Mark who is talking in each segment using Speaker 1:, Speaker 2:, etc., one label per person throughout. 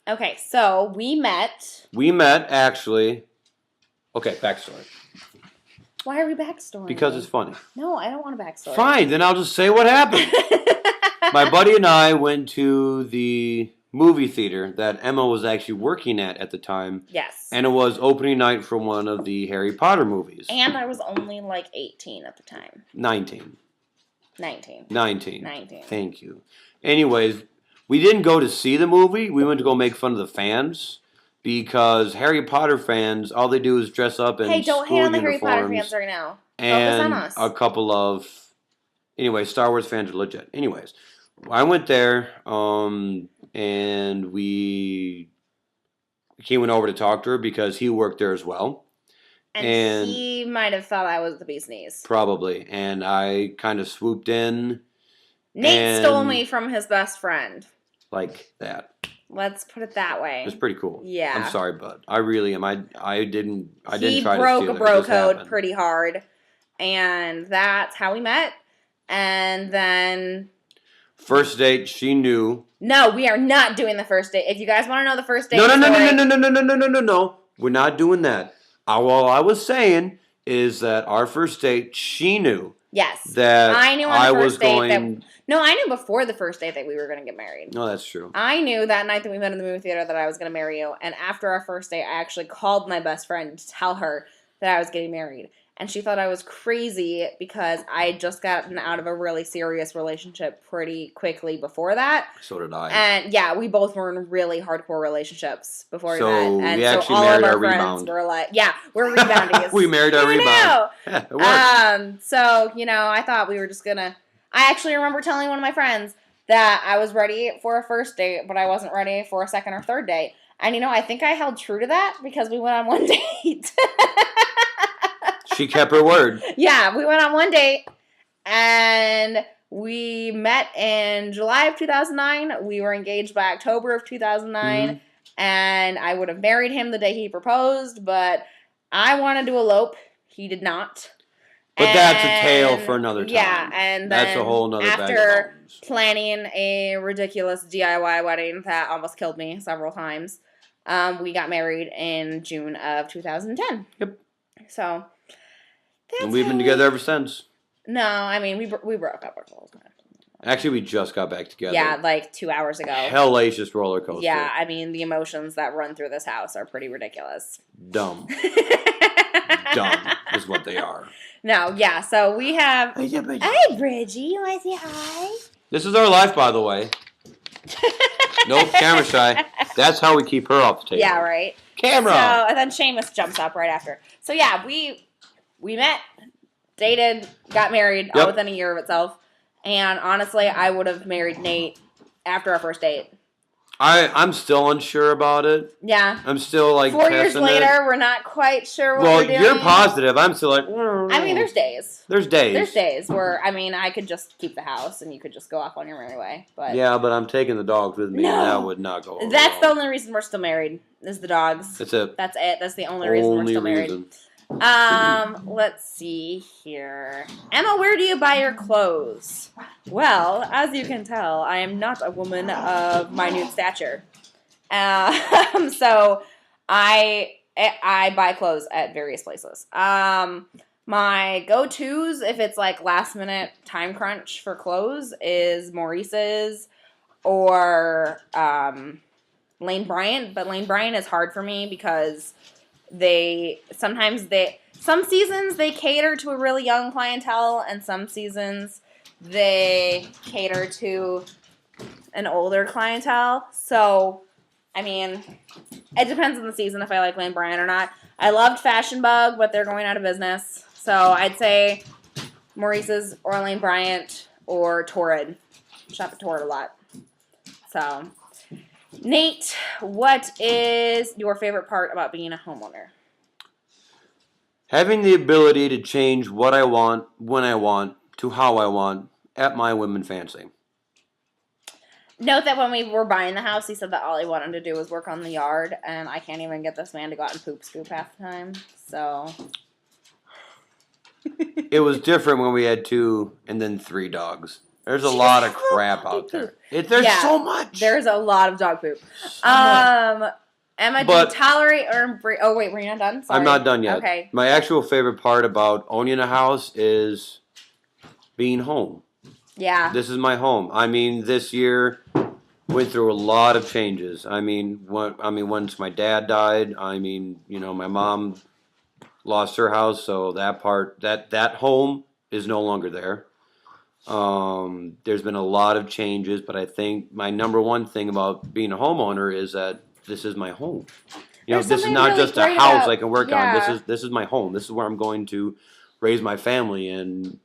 Speaker 1: Okay, so we met.
Speaker 2: We met, actually. Okay, backstory.
Speaker 1: Why are we backstory?
Speaker 2: Because it's funny.
Speaker 1: No, I don't want a backstory.
Speaker 2: Fine, then I'll just say what happened. My buddy and I went to the movie theater that Emma was actually working at the time.
Speaker 1: Yes.
Speaker 2: And it was opening night for one of the Harry Potter movies.
Speaker 1: And I was only like 18 at the time.
Speaker 2: 19.
Speaker 1: 19.
Speaker 2: 19.
Speaker 1: 19.
Speaker 2: Thank you. Anyways, we didn't go to see the movie. We went to go make fun of the fans. Because Harry Potter fans, all they do is dress up in school uniforms.
Speaker 1: Hey, don't hate on the Harry Potter fans right now.
Speaker 2: And
Speaker 1: focus on us.
Speaker 2: A couple of... Anyway, Star Wars fans are legit. Anyways, I went there, and we went over to talk to her because he worked there as well.
Speaker 1: And he might have thought I was the bee's knees.
Speaker 2: Probably. And I kind of swooped in.
Speaker 1: Nate stole me from his best friend.
Speaker 2: Like that.
Speaker 1: Let's put it that way.
Speaker 2: It's pretty cool.
Speaker 1: Yeah.
Speaker 2: I'm sorry, bud. I really am. I didn't try to steal it.
Speaker 1: He broke a bro code pretty hard. And that's how we met. And then...
Speaker 2: First date, she knew.
Speaker 1: No, we are not doing the first date. If you guys want to know the first date...
Speaker 2: No. We're not doing that. All I was saying is that our first date, she knew.
Speaker 1: Yes.
Speaker 2: That
Speaker 1: I knew on the first date
Speaker 2: that...
Speaker 1: No, I knew before the first date that we were going to get married.
Speaker 2: No, that's true.
Speaker 1: I knew that night that we met in the movie theater that I was going to marry you. And after our first date, I actually called my best friend to tell her that I was getting married. And she thought I was crazy because I had just gotten out of a really serious relationship pretty quickly before that.
Speaker 2: So did I.
Speaker 1: And yeah, we both were in really hardcore relationships before we met. And
Speaker 2: we actually
Speaker 1: all
Speaker 2: married
Speaker 1: of our
Speaker 2: our
Speaker 1: friends
Speaker 2: rebound.
Speaker 1: were like, yeah, we're reboundies.
Speaker 2: We married our rebound. Yeah, it worked.
Speaker 1: So, I thought we were just gonna... I actually remember telling one of my friends that I was ready for a first date, but I wasn't ready for a second or third date. And, I think I held true to that because we went on one date.
Speaker 2: She kept her word.
Speaker 1: Yeah, we went on one date, and we met in July of 2009. We were engaged by October of 2009, and I would have married him the day he proposed, but I wanted to elope. He did not.
Speaker 2: But that's a tale for another time.
Speaker 1: Yeah, and then
Speaker 2: that's a whole nother bag of
Speaker 1: after
Speaker 2: bones.
Speaker 1: Planning a ridiculous DIY wedding that almost killed me several times, we got married in June of 2010.
Speaker 2: Yep.
Speaker 1: So...
Speaker 2: And we've been together ever since.
Speaker 1: No, I mean, we broke up.
Speaker 2: Actually, we just got back together.
Speaker 1: Yeah, like 2 hours ago.
Speaker 2: Hellacious roller coaster.
Speaker 1: Yeah, I mean, the emotions that run through this house are pretty ridiculous.
Speaker 2: Dumb. Dumb is what they are.
Speaker 1: No, yeah, so we have... Hey, Bridgie, you want to say hi?
Speaker 2: This is our life, by the way. Nope, camera shy. That's how we keep her off the table.
Speaker 1: Yeah, right.
Speaker 2: Camera!
Speaker 1: So, and then Seamus jumps up right after. So, yeah, we met, dated, got married all within a year of itself. And honestly, I would have married Nate after our first date.
Speaker 2: I'm still unsure about it.
Speaker 1: Yeah.
Speaker 2: I'm still like
Speaker 1: 4 years later, we're not quite sure what we're doing.
Speaker 2: Well, you're positive. I'm still like...
Speaker 1: I mean, there's days.
Speaker 2: There's days.
Speaker 1: There's days where, I mean, I could just keep the house and you could just go off on your merry way. But
Speaker 2: yeah, but I'm taking the dogs with me and that would not go over
Speaker 1: That's
Speaker 2: well.
Speaker 1: the only reason we're still married, is the dogs.
Speaker 2: That's it.
Speaker 1: That's it. That's the only reason we're still married. Let's see here. Emma, where do you buy your clothes? Well, as you can tell, I am not a woman of minute stature. So I buy clothes at various places. My go-tos, if it's like last minute time crunch for clothes, is Maurice's or Lane Bryant. But Lane Bryant is hard for me because some seasons they cater to a really young clientele, and some seasons they cater to an older clientele. So, I mean, it depends on the season if I like Lane Bryant or not. I loved Fashion Bug, but they're going out of business. So I'd say Maurice's or Lane Bryant or Torrid. Shop at Torrid a lot. So, Nate, what is your favorite part about being a homeowner?
Speaker 2: Having the ability to change what I want, when I want, to how I want, at my whim and fancy.
Speaker 1: Note that when we were buying the house, he said that all he wanted to do was work on the yard, and I can't even get this man to go out and poop scoop half the time, so...
Speaker 2: It was different when we had 2 and then 3 dogs. There's a
Speaker 1: She
Speaker 2: lot
Speaker 1: just
Speaker 2: of
Speaker 1: has a
Speaker 2: crap
Speaker 1: little
Speaker 2: out there.
Speaker 1: poop.
Speaker 2: There's
Speaker 1: Yeah,
Speaker 2: so much.
Speaker 1: There's a lot of dog poop.
Speaker 2: So much.
Speaker 1: Emma, do
Speaker 2: But-
Speaker 1: you tolerate or embrace? Oh wait, were you not done? Sorry.
Speaker 2: I'm not done yet.
Speaker 1: Okay.
Speaker 2: My actual favorite part about owning a house is being home.
Speaker 1: Yeah.
Speaker 2: This is my home. I mean, this year went through a lot of changes. I mean, once my dad died, my mom lost her house, so that home is no longer there. There's been a lot of changes, but I think my number one thing about being a homeowner is that this is my home.
Speaker 1: There's
Speaker 2: This is
Speaker 1: something
Speaker 2: not
Speaker 1: really
Speaker 2: just a
Speaker 1: great
Speaker 2: house
Speaker 1: about-
Speaker 2: I can work
Speaker 1: yeah.
Speaker 2: on. This is my home. This is where I'm going to raise my family and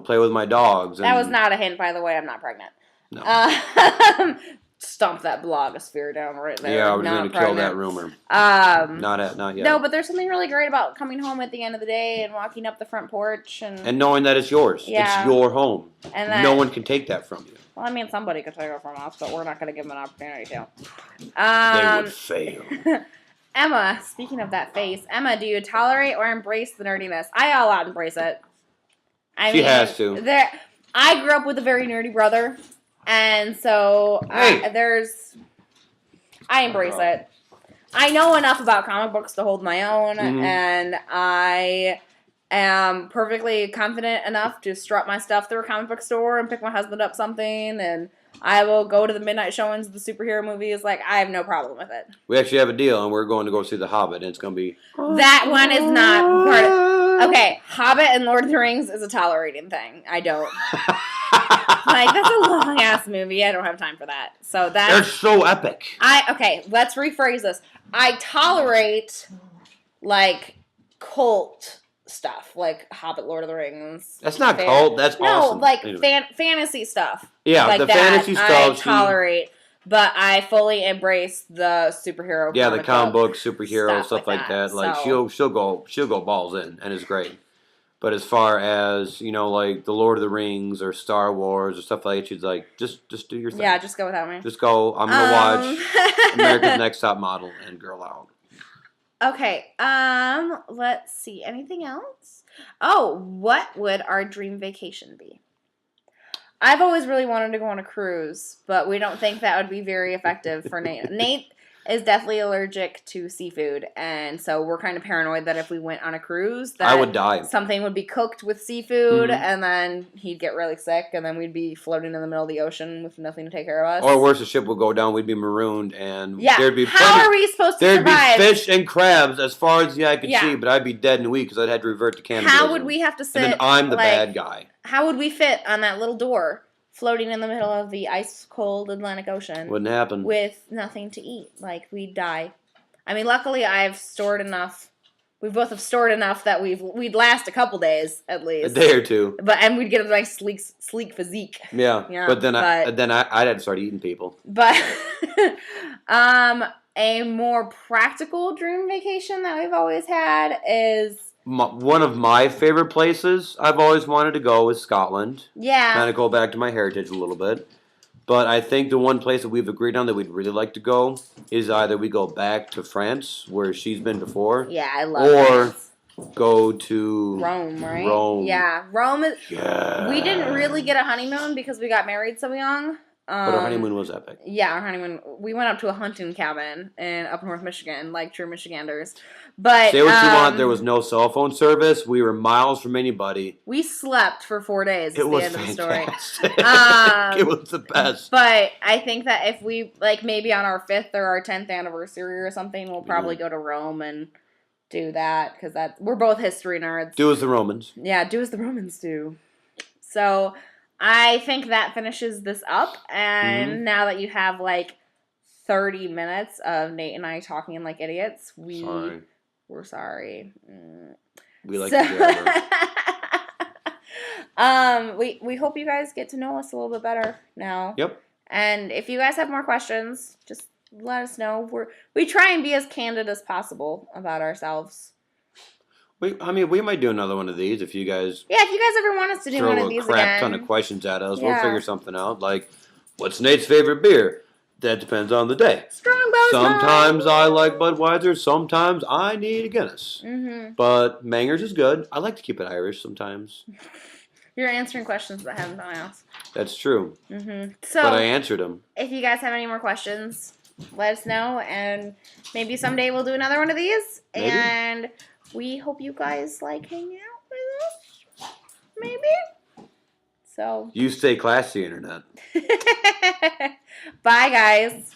Speaker 2: play with my dogs.
Speaker 1: That was
Speaker 2: and-
Speaker 1: not a hint, by the way. I'm not pregnant.
Speaker 2: No.
Speaker 1: Stomp that blogosphere down right there.
Speaker 2: Yeah, I was
Speaker 1: Not
Speaker 2: going to kill that
Speaker 1: pregnant.
Speaker 2: rumor. Not yet.
Speaker 1: No, but there's something really great about coming home at the end of the day and walking up the front porch
Speaker 2: And knowing that it's yours.
Speaker 1: Yeah.
Speaker 2: It's your home.
Speaker 1: and that,
Speaker 2: No one can take that from you.
Speaker 1: Well, I mean, somebody could take it from us, but we're not going to give them an opportunity to.
Speaker 2: They would fail.
Speaker 1: Emma, speaking of that face, Emma, do you tolerate or embrace the nerdiness? I all out embrace it.
Speaker 2: She has to.
Speaker 1: I grew up with a very nerdy brother, and so
Speaker 2: Hey.
Speaker 1: I embrace it. I know enough about comic books to hold my own,
Speaker 2: Mhm.
Speaker 1: and I am perfectly confident enough to strut my stuff through a comic book store and pick my husband up something, and I will go to the midnight showings of the superhero movies. Like, I have no problem with it.
Speaker 2: We actually have a deal, and we're going to go see The Hobbit, and it's going to be...
Speaker 1: That one is not part of... Okay, Hobbit and Lord of the Rings is a tolerating thing. I don't. Like, that's a long-ass movie. I don't have time for that. So
Speaker 2: They're
Speaker 1: that's...
Speaker 2: so epic.
Speaker 1: Okay, let's rephrase this. I tolerate, like, cult stuff. Like, Hobbit, Lord of the Rings.
Speaker 2: That's not
Speaker 1: Fan-
Speaker 2: cult. That's
Speaker 1: No,
Speaker 2: awesome.
Speaker 1: like,
Speaker 2: Anyway.
Speaker 1: fantasy stuff.
Speaker 2: Yeah,
Speaker 1: like
Speaker 2: the
Speaker 1: that,
Speaker 2: fantasy
Speaker 1: I
Speaker 2: stuff.
Speaker 1: tolerate, but I fully embrace the superhero.
Speaker 2: Yeah, the comic
Speaker 1: book.
Speaker 2: book, superhero, stuff like that. Like
Speaker 1: so-
Speaker 2: she'll go balls in, and it's great. But as far as like the Lord of the Rings or Star Wars or stuff like that, she's like, just do your thing.
Speaker 1: Yeah, just go without me.
Speaker 2: Just go. I'm gonna watch America's Next Top Model and Girl Out.
Speaker 1: Okay. Let's see. Anything else? Oh, what would our dream vacation be? I've always really wanted to go on a cruise, but we don't think that would be very effective for Nate. Nate is deathly allergic to seafood, and so we're kind of paranoid that if we went on a cruise, that
Speaker 2: I would die.
Speaker 1: something would be cooked with seafood,
Speaker 2: Mhm.
Speaker 1: and then he'd get really sick, and then we'd be floating in the middle of the ocean with nothing to take care of us.
Speaker 2: Or worse, the ship would go down. We'd be marooned, and
Speaker 1: Yeah.
Speaker 2: there'd be
Speaker 1: How are we supposed to
Speaker 2: there'd
Speaker 1: survive?
Speaker 2: be fish and crabs as far as the eye could
Speaker 1: Yeah.
Speaker 2: see, but I'd be dead in a week because I'd had to revert to cannibalism.
Speaker 1: How would we have to sit?
Speaker 2: And then I'm the
Speaker 1: like,
Speaker 2: bad guy.
Speaker 1: How would we fit on that little door, floating in the middle of the ice-cold Atlantic Ocean
Speaker 2: Wouldn't happen.
Speaker 1: with nothing to eat? Like, we'd die. I mean, luckily I've stored enough. We both have stored enough that we'd last a couple days at
Speaker 2: A
Speaker 1: least.
Speaker 2: day or two.
Speaker 1: And we'd get a nice sleek physique.
Speaker 2: Yeah.
Speaker 1: Yeah,
Speaker 2: But then
Speaker 1: but-
Speaker 2: I'd have to start eating people.
Speaker 1: But a more practical dream vacation that we've always had is
Speaker 2: One of my favorite places I've always wanted to go is Scotland.
Speaker 1: yeah.
Speaker 2: Kind of go back to my heritage a little bit. But I think the one place that we've agreed on that we'd really like to go is either we go back to France, where she's been before,
Speaker 1: Yeah, I love
Speaker 2: Or-
Speaker 1: France.
Speaker 2: go to
Speaker 1: Rome, right?
Speaker 2: Rome.
Speaker 1: Yeah, Rome is.
Speaker 2: Yeah.
Speaker 1: We didn't really get a honeymoon because we got married so young.
Speaker 2: But our honeymoon was epic.
Speaker 1: Yeah, our honeymoon. We went up to a hunting cabin in up North Michigan, like true Michiganders. But
Speaker 2: Say what you want, there was no cell phone service. We were miles from anybody.
Speaker 1: we slept for 4 days. Is
Speaker 2: It
Speaker 1: the
Speaker 2: was
Speaker 1: end of the story.
Speaker 2: fantastic.
Speaker 1: Um,
Speaker 2: It was the best.
Speaker 1: But I think that if we maybe on our 5th or our 10th anniversary or something, we'll probably go to Rome and do that because we're both history nerds.
Speaker 2: Do as the Romans.
Speaker 1: Yeah, do as the Romans do. So I think that finishes this up. And
Speaker 2: Mm-hmm.
Speaker 1: now that you have 30 minutes of Nate and I talking like idiots,
Speaker 2: Sorry.
Speaker 1: we're sorry.
Speaker 2: We like
Speaker 1: So-
Speaker 2: to jabber.
Speaker 1: we hope you guys get to know us a little bit better now.
Speaker 2: Yep.
Speaker 1: And if you guys have more questions, just let us know. We try and be as candid as possible about ourselves.
Speaker 2: We might do another one of these if you guys
Speaker 1: Yeah, if you guys ever want us to do
Speaker 2: throw
Speaker 1: one of
Speaker 2: a
Speaker 1: these
Speaker 2: crap
Speaker 1: again.
Speaker 2: ton of questions at us.
Speaker 1: Yeah.
Speaker 2: We'll figure something out. Like, what's Nate's favorite beer? That depends on the day.
Speaker 1: Strongbow
Speaker 2: Sometimes I like Budweiser. Sometimes I need a Guinness.
Speaker 1: Mm-hmm.
Speaker 2: But Mangers is good. I like to keep it Irish sometimes.
Speaker 1: You're answering questions that haven't been asked.
Speaker 2: That's true.
Speaker 1: So,
Speaker 2: But I answered them.
Speaker 1: if you guys have any more questions, let us know, and maybe someday we'll do another one of these.
Speaker 2: Maybe.
Speaker 1: And we hope you guys like hanging out with us. Maybe. So,
Speaker 2: You stay classy, internet.
Speaker 1: bye, guys.